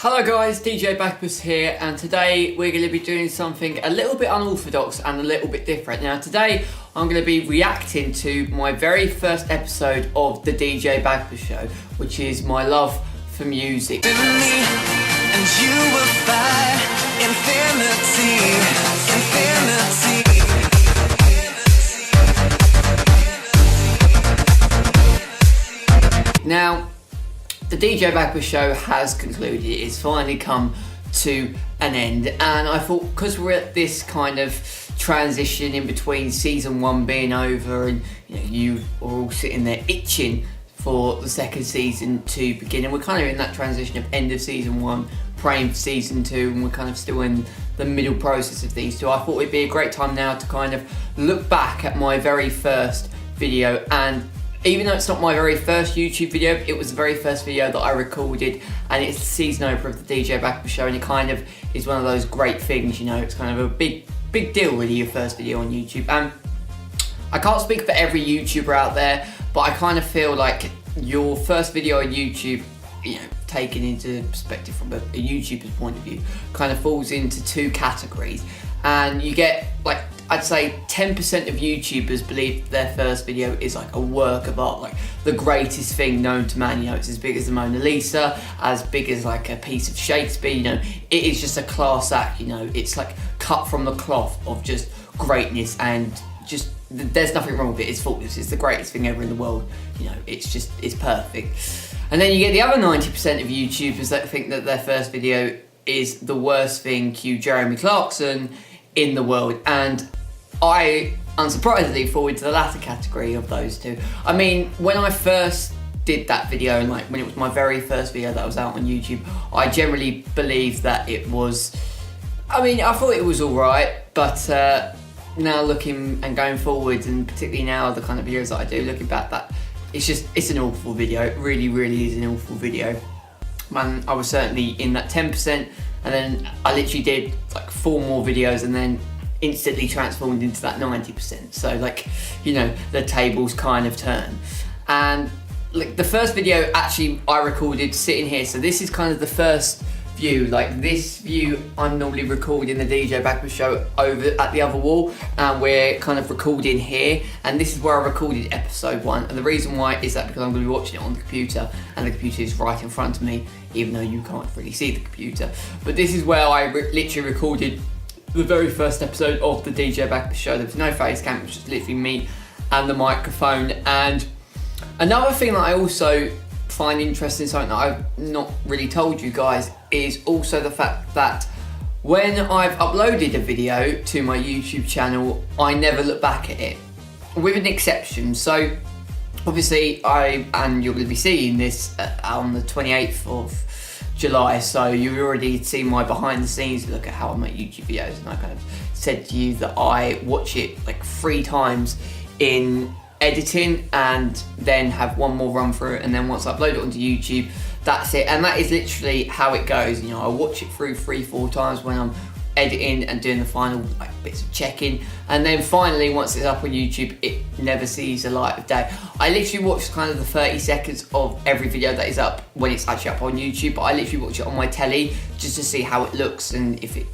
Hello guys, DJ Bagpuss here, and today we're going to be doing something a little bit unorthodox and a little bit different. Now today I'm going to be reacting to my very first episode of the DJ Bagpuss Show, which is my love for music. And you will find infinity. Now, the DJ Bagpuss Show has concluded. It's finally come to an end, and I thought because we're at this kind of transition in between season one being over and you are all sitting there itching for the second season to begin, and we're kind of in that transition of end of season one, praying for season two, and we're kind of still in the middle process of these two. I thought it'd be a great time now to kind of look back at my very first video, and even though it's not my very first YouTube video, it was the very first video that I recorded, and it's the season opener of the DJ Bagpuss Show, and it kind of is one of those great things, it's kind of a big deal really, your first video on YouTube. And I can't speak for every YouTuber out there, but I kind of feel like your first video on YouTube, taken into perspective from a YouTuber's point of view, kind of falls into two categories. And you get, I'd say 10% of YouTubers believe their first video is like a work of art, like the greatest thing known to man. It's as big as the Mona Lisa, as big as like a piece of Shakespeare. It is just a class act. It's like cut from the cloth of just greatness, and just there's nothing wrong with it. It's faultless. It's the greatest thing ever in the world. It's perfect. And then you get the other 90% of YouTubers that think that their first video is the worst thing, cue Jeremy Clarkson, in the world. And I unsurprisingly fall into the latter category of those two. I mean, when I first did that video, and when it was my very first video that was out on YouTube, I generally believed that it was, I thought it was alright, but now looking and going forward, and particularly now the kind of videos that I do, looking back, that it's an awful video. It really, really is an awful video. Man, I was certainly in that 10%, and then I literally did like 4 more videos and then instantly transformed into that 90%. So the tables kind of turn. And the first video actually I recorded sitting here. So this is kind of the first view. This view I'm normally recording the DJ Bagpuss Show over at the other wall, and we're kind of recording here, and this is where I recorded episode 1. And the reason why is that because I'm going to be watching it on the computer, and the computer is right in front of me, even though you can't really see the computer. But this is where I literally recorded the very first episode of the DJ Bagpuss Show. There was no face cam, it was just literally me and the microphone. And another thing that I also find interesting, something that I've not really told you guys, is also the fact that when I've uploaded a video to my YouTube channel, I never look back at it, with an exception. So obviously and you're going to be seeing this on the 28th of July, so you've already seen my behind the scenes look at how I make YouTube videos, and I kind of said to you that I watch it 3 times in editing, and then have 1 more run through it, and then once I upload it onto YouTube, that's it. And that is literally how it goes. I watch it through 3-4 times when I'm editing and doing the final bits of checking, and then finally once it's up on YouTube, it never sees the light of day. I literally watch kind of the 30 seconds of every video that is up when it's actually up on YouTube, but I literally watch it on my telly just to see how it looks and if it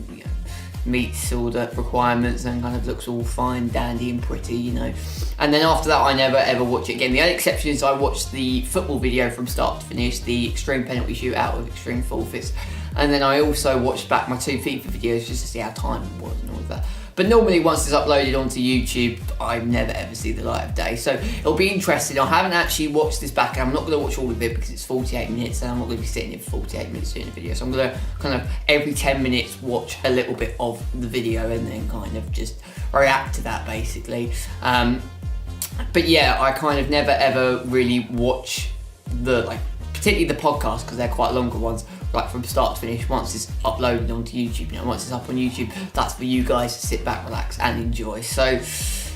meets all the requirements and kind of looks all fine, dandy and pretty, And then after that I never ever watch it again. The only exception is I watched the football video from start to finish, the extreme penalty shootout with extreme forfeits, and then I also watched back my 2 FIFA videos just to see how time it was and all of that. But normally once it's uploaded onto YouTube, I never ever see the light of day. So it'll be interesting. I haven't actually watched this back, and I'm not going to watch all of it because it's 48 minutes and I'm not going to be sitting here for 48 minutes doing a video. So I'm going to kind of every 10 minutes watch a little bit of the video and then kind of just react to that basically. But yeah, I kind of never ever really watch particularly the podcast, because they're quite longer ones, from start to finish. Once it's uploaded onto YouTube, once it's up on YouTube, that's for you guys to sit back, relax and enjoy. So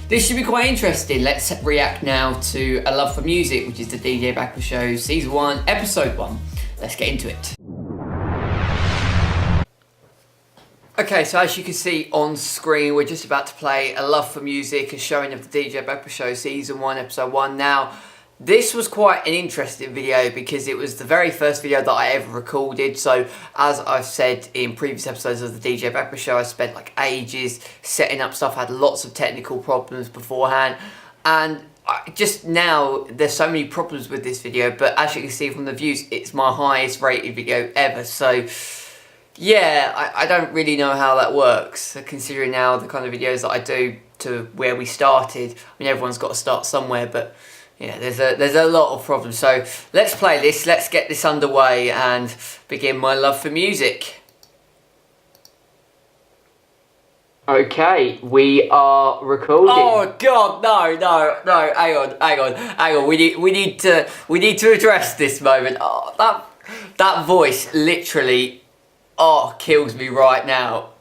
this should be quite interesting. Let's react now to A Love for Music, which is the DJ Bagpuss Show Season 1, Episode 1. Let's get into it. Okay, so as you can see on screen, we're just about to play A Love for Music, a showing of the DJ Bagpuss Show Season 1, Episode 1. Now, This was quite an interesting video because it was the very first video that I ever recorded. So as I've said in previous episodes of the DJ Bagpuss Show, I spent like ages setting up stuff, had lots of technical problems beforehand, and just now there's so many problems with this video, but as you can see from the views, it's my highest rated video ever. So yeah, I don't really know how that works, considering now the kind of videos that I do to where we started. I mean, everyone's got to start somewhere, but yeah, there's a lot of problems. So let's play this, let's get this underway and begin my love for music. Okay, we are recording. Oh God, no, hang on. We need to address this moment. Oh, that voice literally kills me right now.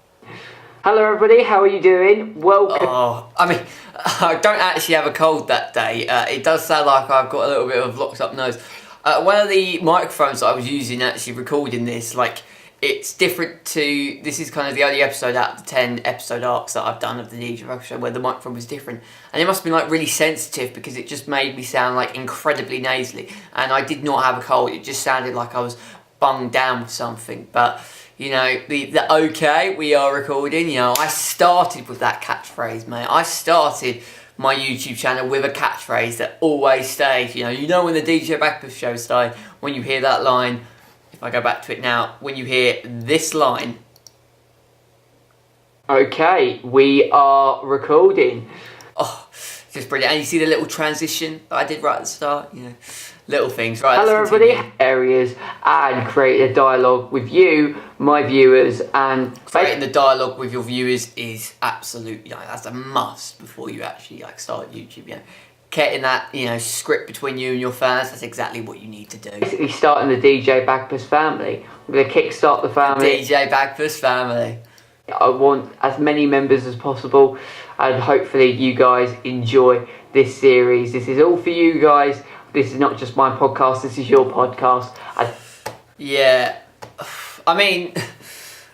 Hello everybody, how are you doing? Welcome. I mean, I don't actually have a cold that day. It does sound like I've got a little bit of locked up nose. One of the microphones that I was using actually recording this, like, it's different to, this is kind of the only episode out of the 10 episode arcs that I've done of the DJ Bagpuss Show where the microphone was different. And it must have been like really sensitive because it just made me sound like incredibly nasally. And I did not have a cold, it just sounded like I was bunged down with something. But you know, the okay, we are recording. You know, I started with that catchphrase, mate. I started my YouTube channel with a catchphrase that always stays. You know when the DJ Bagpuss Show started, when you hear that line, if I go back to it now, when you hear this line. Okay, we are recording. Oh, just brilliant. And you see the little transition that I did right at the start, you know. Little things, right? Hello everybody, areas, and create a dialogue with you, my viewers, and creating the dialogue with your viewers is absolutely, you know, that's a must before you actually like start YouTube. You know, getting that, you know, script between you and your fans, that's exactly what you need to do. Basically starting the DJ Bagpuss family. I'm going to kickstart the family. The DJ Bagpuss family. I want as many members as possible, and hopefully you guys enjoy this series. This is all for you guys. This is not just my podcast, this is your podcast. Yeah, I mean,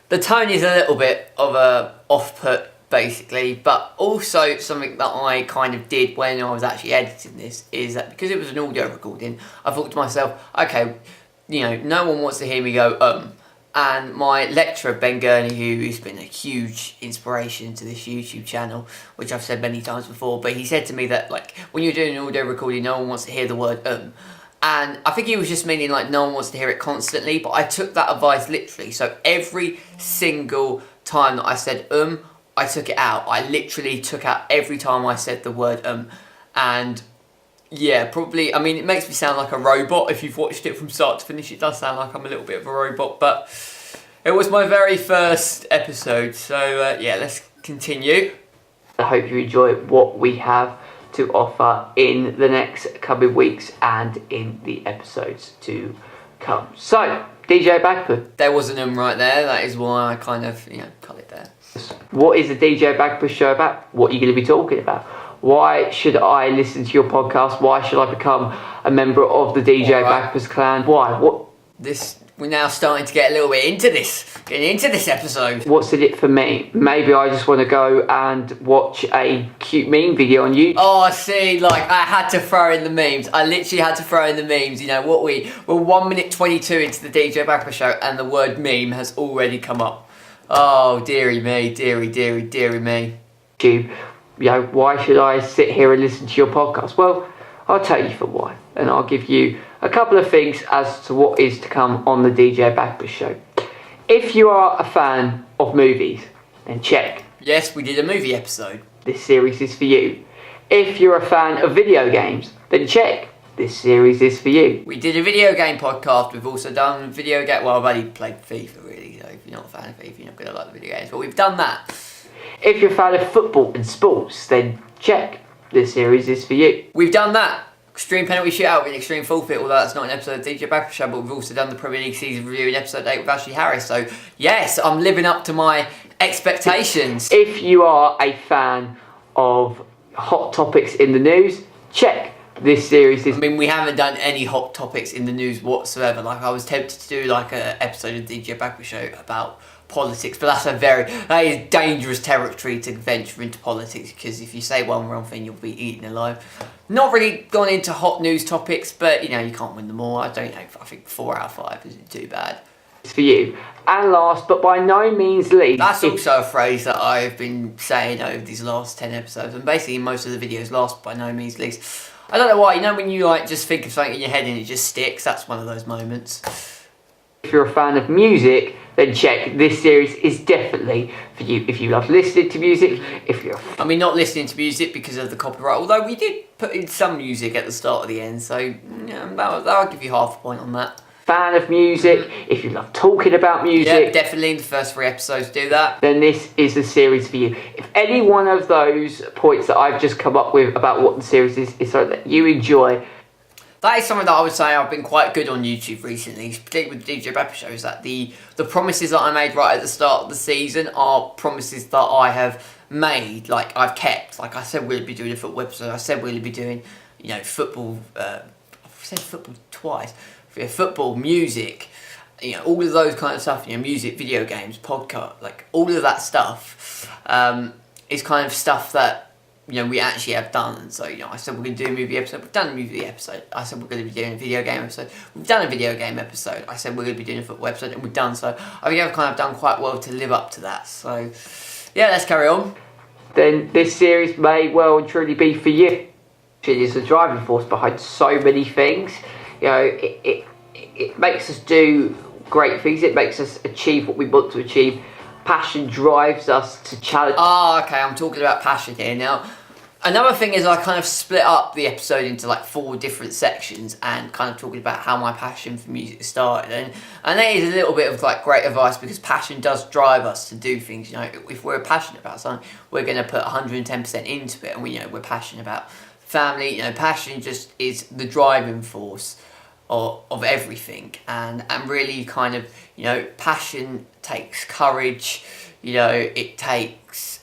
the tone is a little bit of a off-put, basically, but also something that I kind of did when I was actually editing this is that because it was an audio recording, I thought to myself, okay, you know, no one wants to hear me go, and my lecturer, Ben Gurney, who's been a huge inspiration to this YouTube channel, which I've said many times before, but he said to me that, like, when you're doing an audio recording, no one wants to hear the word and I think he was just meaning, like, no one wants to hear it constantly, but I took that advice literally. So every single time that I said I took it out. I literally took out every time I said the word and yeah, probably, I mean, it makes me sound like a robot. If you've watched it from start to finish, it does sound like I'm a little bit of a robot, but it was my very first episode, so yeah, let's continue. I hope you enjoy what we have to offer in the next coming weeks and in the episodes to come. So, DJ Bagpuss. There was an right there, that is why I kind of, you know, cut it there. What is the DJ Bagpuss Show about? What are you going to be talking about? Why should I listen to your podcast? Why should I become a member of the DJ Bagpuss clan? Why? What? We're now starting to get a little bit into this. Getting into this episode. What's in it for me? Maybe I just want to go and watch a cute meme video on YouTube. Oh, I see. Like, I had to throw in the memes. I literally had to throw in the memes. You know, we're 1 minute 22 into the DJ Bagpuss Show and the word meme has already come up. Oh, dearie me. Dearie me. YouTube. You know, why should I sit here and listen to your podcast? Well, I'll tell you for why, and I'll give you a couple of things as to what is to come on the DJ Bagpuss Show. If you are a fan of movies, then check. Yes, we did a movie episode. This series is for you. If you're a fan of video games, then check. This series is for you. We did a video game podcast. We've also done video game. Well, I've only played FIFA, really, so if you're not a fan of FIFA, you're not going to like the video games, but we've done that. If you're a fan of football and sports, then check. This series is for you. We've done that. Extreme penalty shootout and extreme forfeit, although that's not an episode of DJ Bagpuss Show, but we've also done the Premier League season review in episode 8 with Ashley Harris. So, yes, I'm living up to my expectations. If you are a fan of hot topics in the news, check. this series is... I mean, we haven't done any hot topics in the news whatsoever. Like, I was tempted to do like an episode of DJ Bagpuss Show about politics, but that is dangerous territory to venture into politics, because if you say one wrong thing, you'll be eaten alive. Not really gone into hot news topics, but you know, you can't win them all. I don't know, I think 4 out of 5 isn't too bad. For you. And last, but by no means least... That's also a phrase that I've been saying over these last 10 episodes, and basically most of the videos, last by no means least. I don't know why, you know when you like just think of something in your head and it just sticks? That's one of those moments. If you're a fan of music, then check, this series is definitely for you. If you love listening to music, if you're... I mean, not listening to music because of the copyright, although we did put in some music at the start or the end, so yeah, that'll give you half a point on that. Fan of music, if you love talking about music... Yeah, definitely, the first 3 episodes do that. Then this is the series for you. If any one of those points that I've just come up with about what the series is something that you enjoy... That is something that I would say I've been quite good on YouTube recently, particularly with the DJ Bagpuss Show, is that the promises that I made right at the start of the season are promises that I have made, like I've kept. Like I said we'd be doing a football episode, I said we'd be doing, you know, football, I've said football twice, football, music, you know, all of those kind of stuff, you know, music, video games, podcast, like all of that stuff is kind of stuff that, you know, we actually have done. And so, you know, I said we're going to do a movie episode, we've done a movie episode. I said we're going to be doing a video game episode, we've done a video game episode. I said we're going to be doing a football episode, and we've done. So I think I've kind of done quite well to live up to that. So yeah, let's carry on. Then this series may well and truly be for you. It is the driving force behind so many things. You know, it makes us do great things, it makes us achieve what we want to achieve. Passion drives us to challenge. Ah, okay, I'm talking about passion here now. Another thing is I kind of split up the episode into like 4 different sections and kind of talking about how my passion for music started. And that is a little bit of like great advice, because passion does drive us to do things. You know, if we're passionate about something, we're going to put 110% into it, and we're passionate about family. You know, passion just is the driving force of everything, and really kind of, you know, passion takes courage. You know, it takes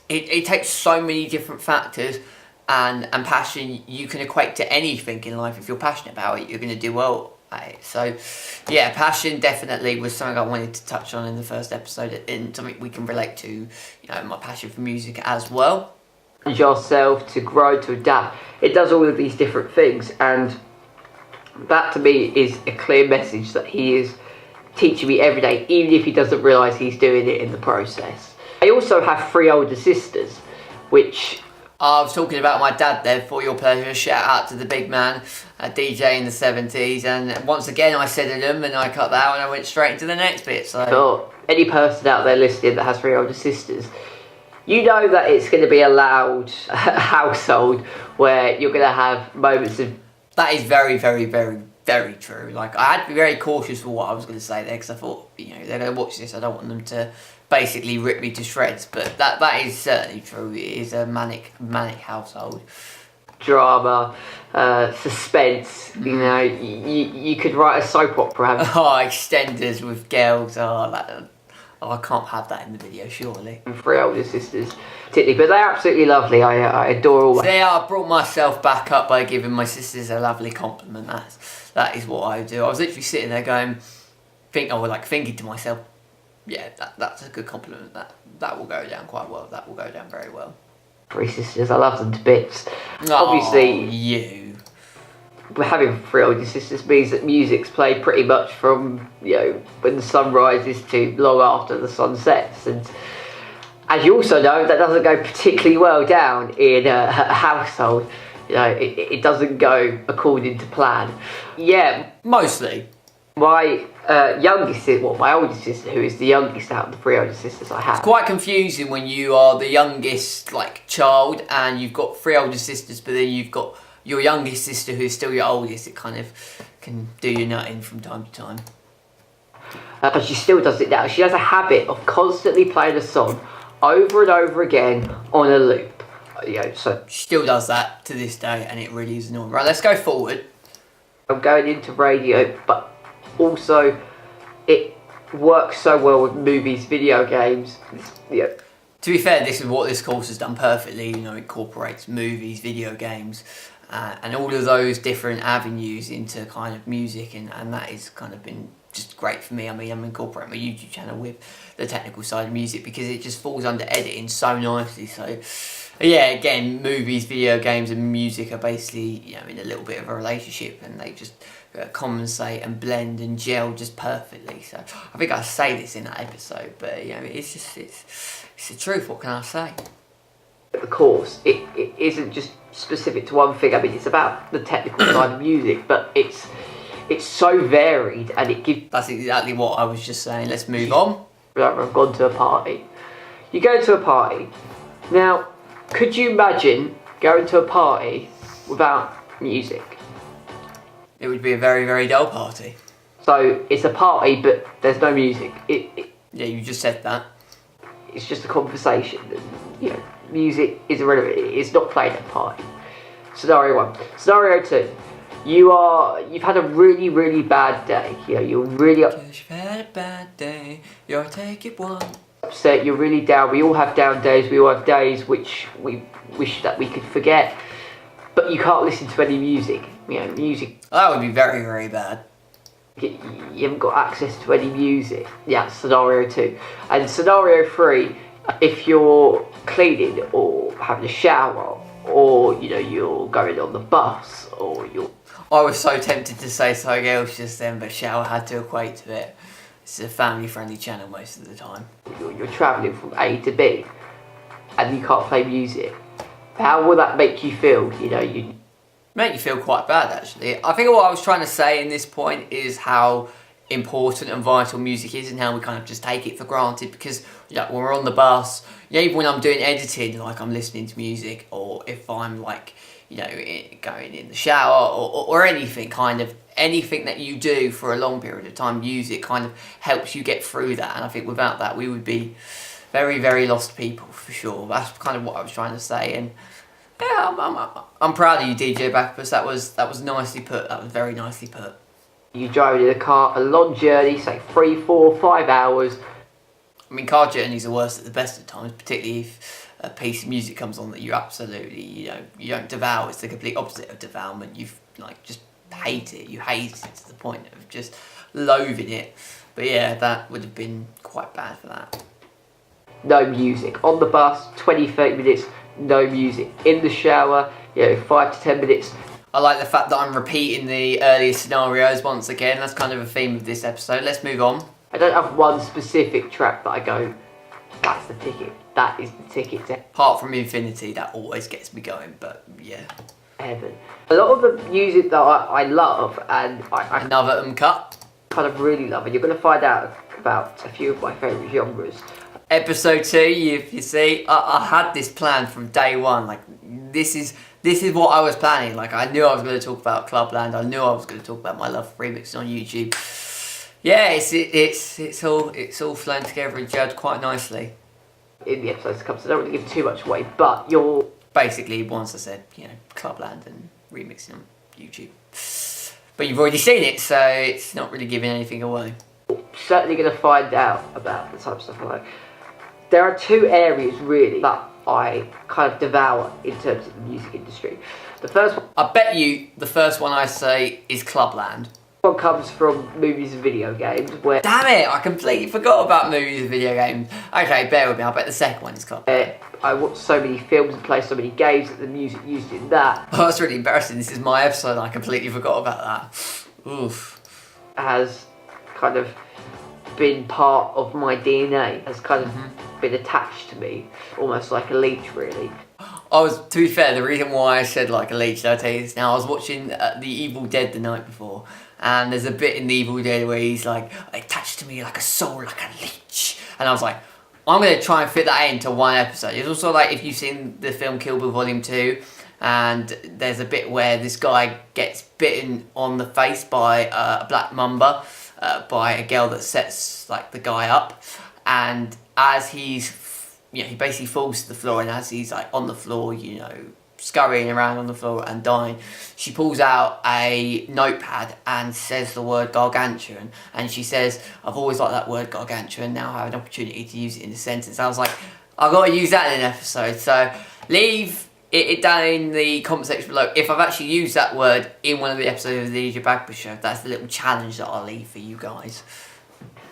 so many different factors. And passion, you can equate to anything in life. If you're passionate about it, you're going to do well at it. So, yeah, passion definitely was something I wanted to touch on in the first episode, and something we can relate to, you know, my passion for music as well. Yourself to grow, to adapt. It does all of these different things, and that to me is a clear message that he is teaching me every day, even if he doesn't realise he's doing it in the process. I also have 3 older sisters, which... I was talking about my dad there, for your pleasure. Shout out to the big man, a DJ in the 70s, and once again I said them and I cut that out and I went straight into the next bit. So any person out there listening that has 3 older sisters, you know that it's going to be a loud household where you're going to have moments of... That is very, very, very, very true. Like, I had to be very cautious for what I was going to say there, because I thought, you know, they're going to watch this, I don't want them to basically rip me to shreds, but that is certainly true. It is a manic household. Drama, suspense, you know, you could write a soap opera. Oh, extenders with girls, I can't have that in the video, surely. 3 older sisters, particularly, but they're absolutely lovely. I adore all. There, I brought myself back up by giving my sisters a lovely compliment. That is what I do. I was literally sitting there going, thinking to myself, yeah, that's a good compliment. That will go down quite well. That will go down very well. 3 sisters, I love them to bits. Oh, obviously, you. Having 3 older sisters means that music's played pretty much from, you know, when the sun rises to long after the sun sets. And as you also know, that doesn't go particularly well down in a household. You know, it doesn't go according to plan. Yeah, mostly. My my oldest sister, who is the youngest out of the 3 older sisters I have. It's quite confusing when you are the youngest, like, child, and you've got 3 older sisters, but then you've got your youngest sister who's still your oldest. It kind of can do your nutting from time to time. But she still does it now. She has a habit of constantly playing a song over and over again on a loop. You know, so she still does that to this day, and it really is annoying. Right, let's go forward. I'm going into radio, but also it works so well with movies, video games. Yeah. To be fair, this is what this course has done perfectly. You know, it incorporates movies, video games, and all of those different avenues into kind of music, and that has kind of been just great for me. I mean, I'm incorporating my YouTube channel with the technical side of music because it just falls under editing so nicely. So yeah, again, movies, video games and music are basically, you know, in a little bit of a relationship, and they just compensate and blend and gel just perfectly. So I think I say this in that episode, but you know, it's the truth. What can I say? The course, it isn't just specific to one thing. I mean, it's about the technical side of music, but it's so varied, and it gives... That's exactly what I was just saying. Let's move on. I've gone to a party. You go to a party. Now, could you imagine going to a party without music? It would be a very, very dull party. So, it's a party, but there's no music. Yeah, you just said that. It's just a conversation. You know, music is irrelevant. It's not played at a party. Scenario 1. Scenario 2. You've had a really, really bad day. You know, you're really you've had a bad day. You'll take it one. Upset. You're really down. We all have down days. We all have days which we wish that we could forget. But you can't listen to any music. You know, music. That would be very, very bad. You haven't got access to any music. Yeah, scenario 2. And scenario 3, if you're cleaning or having a shower, or you know, you're going on the bus, or you're... I was so tempted to say something else just then, but shower had to equate to it. It's a family-friendly channel most of the time. You're travelling from A to B, and you can't play music. How will that make you feel? You know, you make you feel quite bad, actually. I think what I was trying to say in this point is how important and vital music is, and how we kind of just take it for granted, because you know, when we're on the bus, you know, even when I'm doing editing, like I'm listening to music, or if I'm like, you know, going in the shower, or anything, kind of anything that you do for a long period of time, music kind of helps you get through that. And I think without that, we would be very, very lost people for sure. That's kind of what I was trying to say. And yeah, I'm proud of you, DJ Bagpuss. That was nicely put. That was very nicely put. You drive in a car, a long journey, say 3, 4, 5 hours. I mean, car journeys are worse at the best of times, particularly if a piece of music comes on that you absolutely, you know, you don't devour. It's the complete opposite of devourment. You like just hate it. You hate it to the point of just loathing it. But yeah, that would have been quite bad for that. No music. On the bus, 20, 30 minutes, no music. In the shower, you know, 5 to 10 minutes. I like the fact that I'm repeating the earlier scenarios once again. That's kind of a theme of this episode. Let's move on. I don't have one specific track that I go, that's the ticket. That is the ticket. Apart from Infinity, that always gets me going, but yeah. Heaven. A lot of the music that I love, and I another Uncut, kind of really love, and you're going to find out about a few of my favourite genres. Episode 2, you see, I had this plan from day one. Like, this is what I was planning. Like, I knew I was going to talk about Clubland. I knew I was going to talk about my love for remixing on YouTube. Yeah, it's all flown together and gelled quite nicely. In the episodes to come, so I don't really give too much away, but you're... Basically, once I said, you know, Clubland and remixing on YouTube. But you've already seen it, so it's not really giving anything away. Certainly going to find out about the type of stuff I like. There are 2 areas, really, that I kind of devour in terms of the music industry. The first one... I bet you the first one I say is Clubland. One comes from movies and video games, where... Damn it! I completely forgot about movies and video games. Okay, bear with me. I bet the second one is Clubland. I watch so many films and play so many games that the music used in that... Oh, that's really embarrassing. This is my episode and I completely forgot about that. Oof. Has kind of been part of my DNA. Has kind of been attached to me. Almost like a leech, really. To be fair, the reason why I said like a leech, I'll tell you this now, I was watching The Evil Dead the night before, and there's a bit in The Evil Dead where he's like, attached to me like a soul, like a leech. And I was like, I'm going to try and fit that into one episode. It's also like if you've seen the film Kill Bill Volume 2, and there's a bit where this guy gets bitten on the face by a black mamba, by a girl that sets like the guy up, and as he's, you know, he basically falls to the floor, and as he's like on the floor, you know, scurrying around on the floor and dying, she pulls out a notepad and says the word gargantuan, and she says, I've always liked that word gargantuan, now I have an opportunity to use it in a sentence. I was like, I've got to use that in an episode, so leave it down in the comment section below if I've actually used that word in one of the episodes of the DJ Bagpuss Show. That's the little challenge that I'll leave for you guys.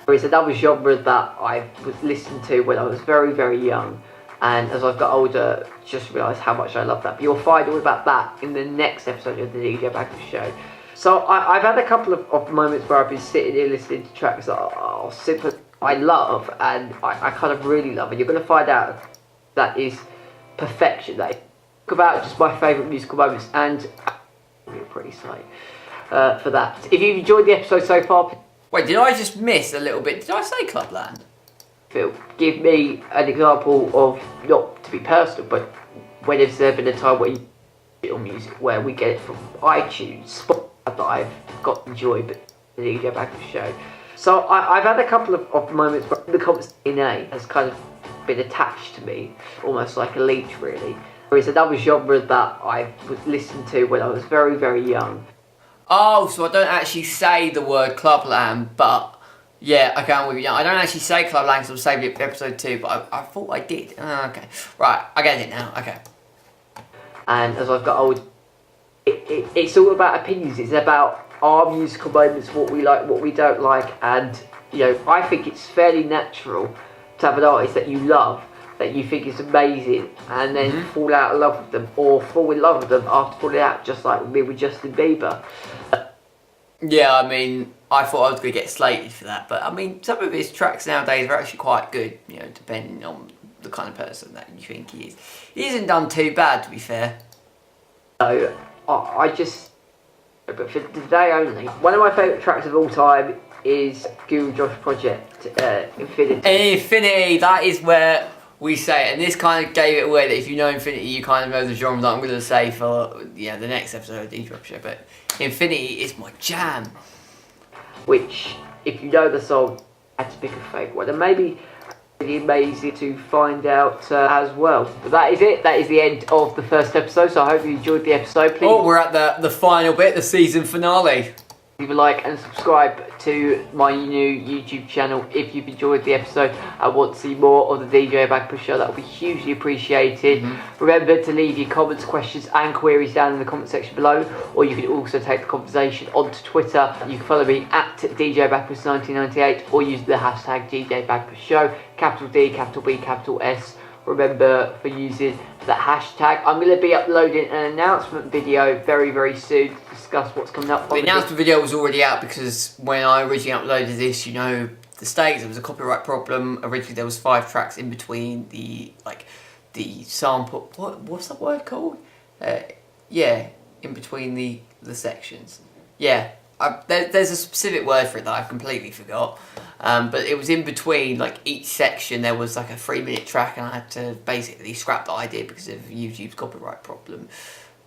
It's another genre that I was listening to when I was very, very young, and as I've got older, just realised how much I love that. But you'll find all about that in the next episode of the DJ Bagpuss Show. So I've had a couple of moments where I've been sitting here listening to tracks that I love and I kind of really love, and you're going to find out that is perfection. That talk about just my favourite musical moments, and we're pretty slow for that. If you've enjoyed the episode so far, wait, did I just miss a little bit? Did I say Clubland? Phil, give me an example of, not to be personal, but when has there been a time where you get music where we get it from iTunes, Spotify, that I've got enjoyed, but the DJ Bagpuss Show. So I've had a couple of moments where the comments DNA has kind of been attached to me, almost like a leech really. It's another genre that I was listening to when I was very, very young. Oh, so I don't actually say the word Clubland, but yeah, okay, I'm with you now. I don't actually say Clubland because I'm saving it for episode 2, but I thought I did. Oh, okay, right, I get it now, okay. And as I've got older, it's all about opinions. It's about our musical moments, what we like, what we don't like, and you know, I think it's fairly natural to have an artist that you love, that you think is amazing, and then fall out of love with them, or fall in love with them after falling out, just like me with Justin Bieber. Yeah, I mean, I thought I was going to get slated for that, but I mean, some of his tracks nowadays are actually quite good, you know, depending on the kind of person that you think he is. He hasn't done too bad, to be fair. So, I just, but for today only, one of my favourite tracks of all time is Guru Josh Project, Infinity. Infinity, that is where we say it, and this kind of gave it away that if you know Infinity, you kind of know the genre that I'm going to say for the next episode of the DJ Bagpuss Show, but Infinity is my jam. Which, if you know the song, I had to pick a favourite one, and maybe really amazing to find out as well. But that is it. That is the end of the first episode. So I hope you enjoyed the episode. Please. Oh, we're at the final bit, the season finale. Leave a like and subscribe to my new YouTube channel if you've enjoyed the episode and want to see more of the DJ Bagpuss Show. That would be hugely appreciated. Remember to leave your comments, questions and queries down in the comment section below, or you can also take the conversation onto Twitter. You can follow me at DJ Bagpuss 1998 or use the hashtag DJ Bagpuss Show, capital D, capital B, capital S. Remember for using that hashtag. I'm going to be uploading an announcement video very, very soon to discuss what's coming up. The announcement video was already out because when I originally uploaded this, you know, the stakes, there was a copyright problem. Originally there was 5 tracks in between the sample, what's that word called? Yeah, in between the sections. Yeah. There's a specific word for it that I completely forgot, but it was in between, like each section there was like a 3-minute track, and I had to basically scrap the idea because of YouTube's copyright problem.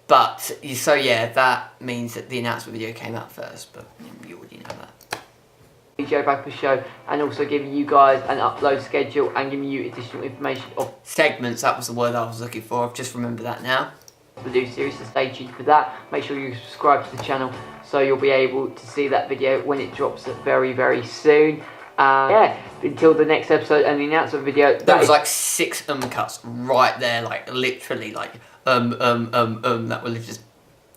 But so yeah, that means that the announcement video came out first, but you already know that. DJ Bagpuss Show, and also giving you guys an upload schedule and giving you additional information of segments. That was the word I was looking for. I've just remembered that now. The new series, so stay tuned for that. Make sure you subscribe to the channel so you'll be able to see that video when it drops very, very soon. Yeah, until the next episode and the announcement video. There was like 6 cuts right there, like literally like that will just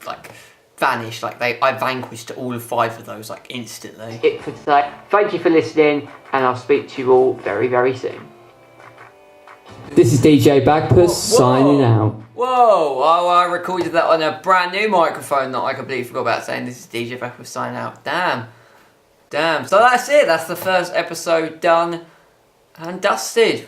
like vanish. Like I vanquished all 5 of those like instantly. It for today. Thank you for listening, and I'll speak to you all very, very soon. This is DJ Bagpuss signing out. Whoa! Oh, I recorded that on a brand new microphone that I completely forgot about saying. This is DJ Bagpuss signing out. Damn. So that's it. That's the first episode done and dusted.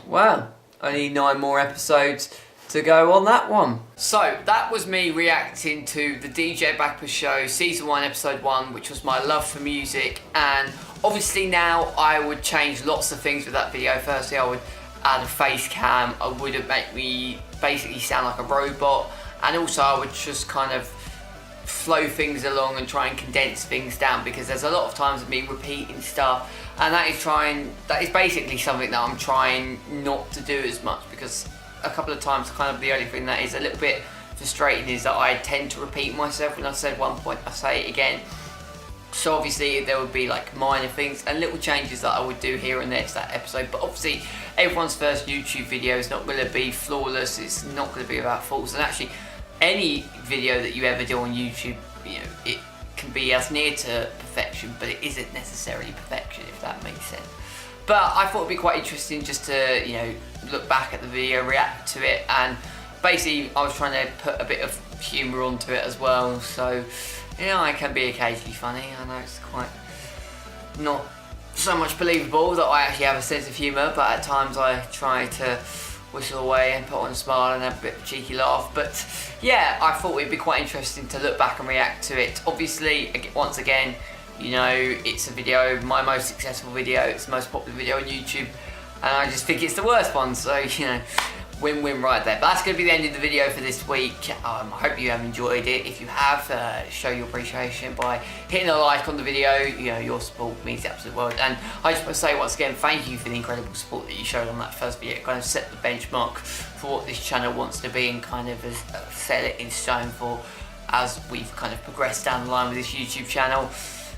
Wow. Only 9 more episodes to go on that one. So that was me reacting to the DJ Bagpuss Show Season 1 Episode 1, which was my love for music. And obviously now I would change lots of things with that video. Firstly, I would add a face cam. I wouldn't make me basically sound like a robot, and also I would just kind of flow things along and try and condense things down, because there's a lot of times of me repeating stuff, and that is basically something that I'm trying not to do as much, because a couple of times kind of the only thing that is a little bit frustrating is that I tend to repeat myself. When I said one point, I say it again. So obviously there would be like minor things and little changes that I would do here and there to that episode, but obviously everyone's first YouTube video is not going to be flawless, it's not going to be about faults, and actually any video that you ever do on YouTube, you know, it can be as near to perfection, but it isn't necessarily perfection, if that makes sense. But I thought it'd be quite interesting just to, you know, look back at the video, react to it, and basically I was trying to put a bit of humour onto it as well, so you know, it can be occasionally funny. I know it's quite not so much believable that I actually have a sense of humour, but at times I try to whistle away and put on a smile and have a bit of a cheeky laugh. But yeah, I thought it'd be quite interesting to look back and react to it. Obviously, once again, you know, it's a video, my most successful video, it's the most popular video on YouTube, and I just think it's the worst one, so you know, win-win right there. But that's going to be the end of the video for this week. I hope you have enjoyed it. If you have, show your appreciation by hitting a like on the video. You know, your support means the absolute world. And I just want to say once again, thank you for the incredible support that you showed on that first video. It kind of set the benchmark for what this channel wants to be, and kind of set it in stone for as we've kind of progressed down the line with this YouTube channel.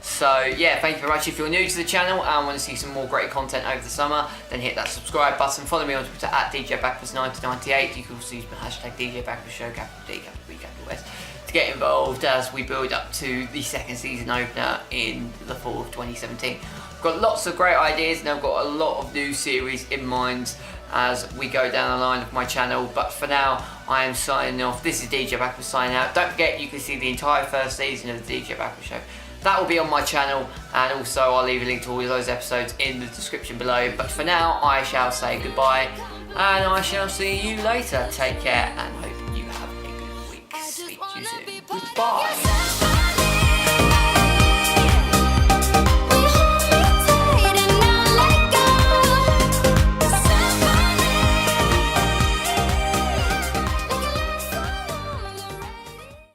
So yeah, thank you very much. If you're new to the channel and want to see some more great content over the summer, then hit that subscribe button. Follow me on Twitter at DJ Bagpuss1998. You can also use my hashtag DJ Bagpuss Show, capital D, capital B, capital S, to get involved as we build up to the second season opener in the fall of 2017. I've got lots of great ideas and I've got a lot of new series in mind as we go down the line of my channel, but for now I am signing off. This is DJ Bagpuss signing out. Don't forget, you can see the entire first season of the DJ Bagpuss Show. That will be on my channel, and also I'll leave a link to all of those episodes in the description below. But for now, I shall say goodbye, and I shall see you later. Take care, and hope you have a good week. Speak to you soon. Goodbye.